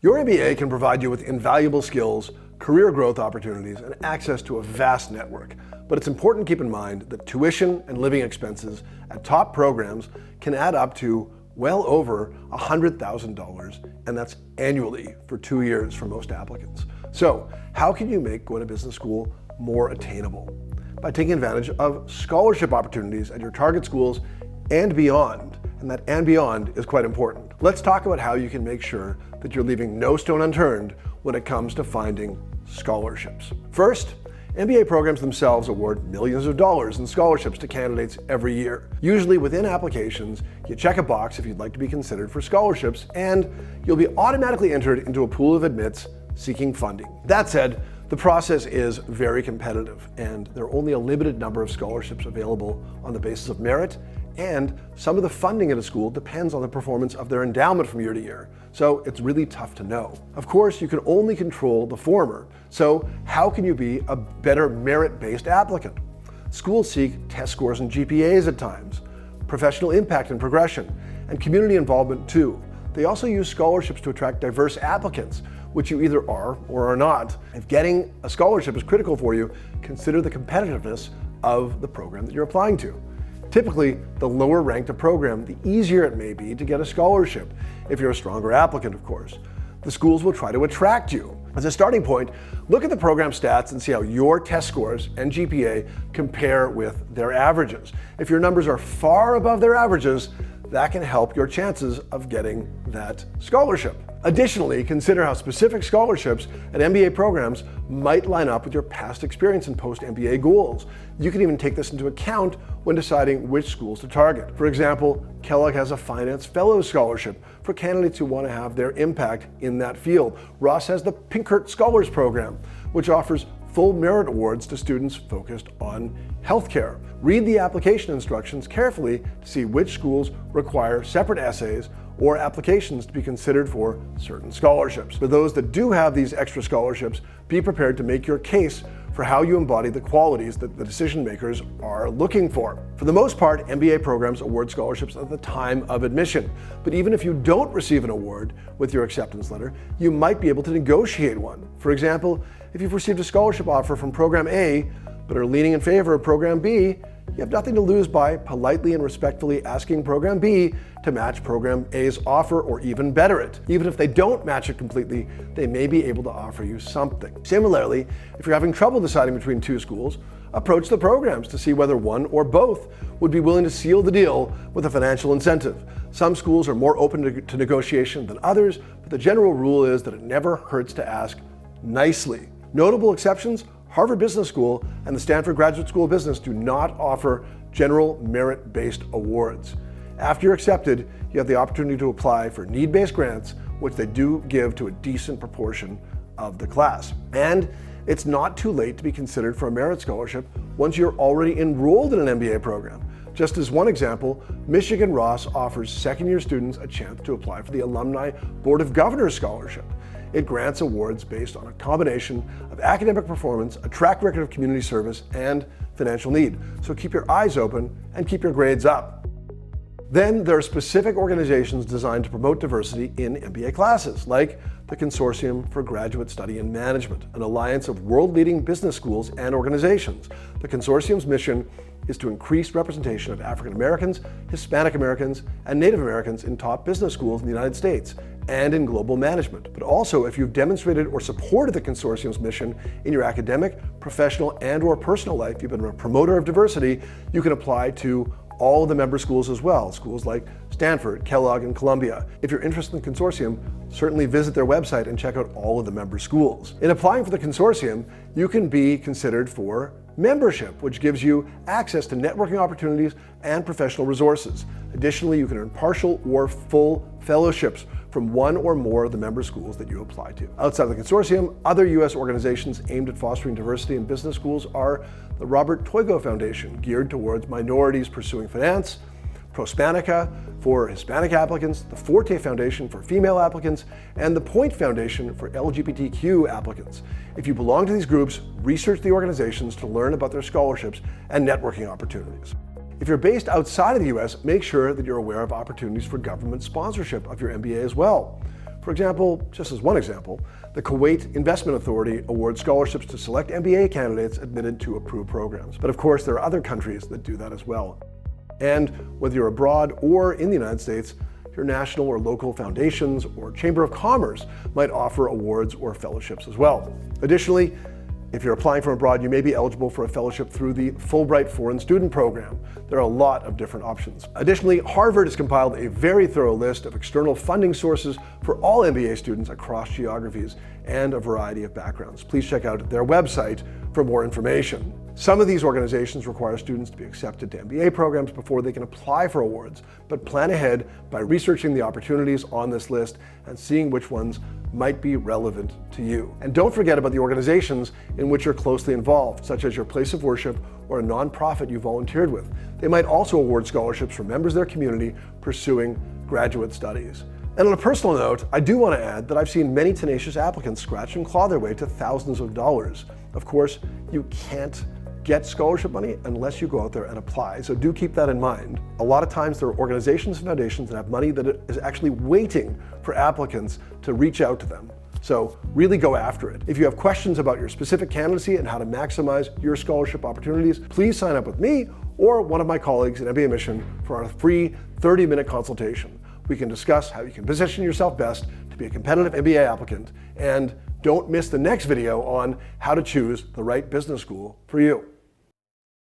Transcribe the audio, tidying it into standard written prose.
Your MBA can provide you with invaluable skills, career growth opportunities, and access to a vast network. But it's important to keep in mind that tuition and living expenses at top programs can add up to well over $100,000, and that's annually for 2 years for most applicants. So how can you make going to business school more attainable? By taking advantage of scholarship opportunities at your target schools and beyond. And that and beyond is quite important. Let's talk about how you can make sure that you're leaving no stone unturned when it comes to finding scholarships. First, MBA programs themselves award millions of dollars in scholarships to candidates every year. Usually within applications, you check a box if you'd like to be considered for scholarships, and you'll be automatically entered into a pool of admits seeking funding. That said, the process is very competitive, and there are only a limited number of scholarships available on the basis of merit, and some of the funding at a school depends on the performance of their endowment from year to year, so it's really tough to know. Of course, you can only control the former, so how can you be a better merit-based applicant? Schools seek test scores and GPAs at times, professional impact and progression, and community involvement too. They also use scholarships to attract diverse applicants, which you either are or are not. If getting a scholarship is critical for you, consider the competitiveness of the program that you're applying to. Typically, the lower ranked a program, the easier it may be to get a scholarship, if you're a stronger applicant, of course. The schools will try to attract you. As a starting point, look at the program stats and see how your test scores and GPA compare with their averages. If your numbers are far above their averages, that can help your chances of getting that scholarship. Additionally, consider how specific scholarships at MBA programs might line up with your past experience and post-MBA goals. You can even take this into account when deciding which schools to target. For example, Kellogg has a Finance Fellows Scholarship for candidates who want to have their impact in that field. Ross has the Pinkert Scholars Program, which offers full merit awards to students focused on healthcare. Read the application instructions carefully to see which schools require separate essays or applications to be considered for certain scholarships. For those that do have these extra scholarships, be prepared to make your case for how you embody the qualities that the decision makers are looking for. For the most part, MBA programs award scholarships at the time of admission. But even if you don't receive an award with your acceptance letter, you might be able to negotiate one. For example, if you've received a scholarship offer from Program A, but are leaning in favor of Program B, you have nothing to lose by politely and respectfully asking Program B to match Program A's offer or even better it. Even if they don't match it completely, they may be able to offer you something. Similarly, if you're having trouble deciding between two schools, approach the programs to see whether one or both would be willing to seal the deal with a financial incentive. Some schools are more open to negotiation than others, but the general rule is that it never hurts to ask nicely. Notable exceptions: Harvard Business School and the Stanford Graduate School of Business do not offer general merit-based awards. After you're accepted, you have the opportunity to apply for need-based grants, which they do give to a decent proportion of the class. And it's not too late to be considered for a merit scholarship once you're already enrolled in an MBA program. Just as one example, Michigan Ross offers second-year students a chance to apply for the Alumni Board of Governors Scholarship. It grants awards based on a combination of academic performance, a track record of community service, and financial need. So keep your eyes open and keep your grades up. Then there are specific organizations designed to promote diversity in MBA classes, like the Consortium for Graduate Study in Management, an alliance of world-leading business schools and organizations. The consortium's mission is to increase representation of African Americans, Hispanic Americans, and Native Americans in top business schools in the United States and in global management. But also, if you've demonstrated or supported the consortium's mission in your academic, professional, and/or personal life, you've been a promoter of diversity, you can apply to all of the member schools as well, schools like Stanford, Kellogg, and Columbia. If you're interested in the consortium, certainly visit their website and check out all of the member schools. In applying for the consortium, you can be considered for membership, which gives you access to networking opportunities and professional resources. Additionally, you can earn partial or full fellowships from one or more of the member schools that you apply to. Outside of the consortium, other U.S. organizations aimed at fostering diversity in business schools are the Robert Toigo Foundation, geared towards minorities pursuing finance, Prospanica for Hispanic applicants, the Forte Foundation for female applicants, and the Point Foundation for LGBTQ applicants. If you belong to these groups, research the organizations to learn about their scholarships and networking opportunities. If you're based outside of the US, make sure that you're aware of opportunities for government sponsorship of your MBA as well. For For example, just as one example, the Kuwait Investment Authority awards scholarships to select MBA candidates admitted to approved programs. But of course, there are other countries that do that as well. And whether you're abroad or in the United States, your national or local foundations or Chamber of Commerce might offer awards or fellowships as well. Additionally, if you're applying from abroad, you may be eligible for a fellowship through the Fulbright Foreign Student Program. There are a lot of different options. Additionally, Harvard has compiled a very thorough list of external funding sources for all MBA students across geographies and a variety of backgrounds. Please check out their website for more information. Some of these organizations require students to be accepted to MBA programs before they can apply for awards, but plan ahead by researching the opportunities on this list and seeing which ones might be relevant to you. And don't forget about the organizations in which you're closely involved, such as your place of worship or a nonprofit you volunteered with. They might also award scholarships for members of their community pursuing graduate studies. And on a personal note, I do want to add that I've seen many tenacious applicants scratch and claw their way to thousands of dollars. Of course, you can't get scholarship money unless you go out there and apply. So do keep that in mind. A lot of times there are organizations and foundations that have money that is actually waiting for applicants to reach out to them. So really go after it. If you have questions about your specific candidacy and how to maximize your scholarship opportunities, please sign up with me or one of my colleagues at mbaMission for our free 30-minute consultation. We can discuss how you can position yourself best to be a competitive MBA applicant, and don't miss the next video on how to choose the right business school for you.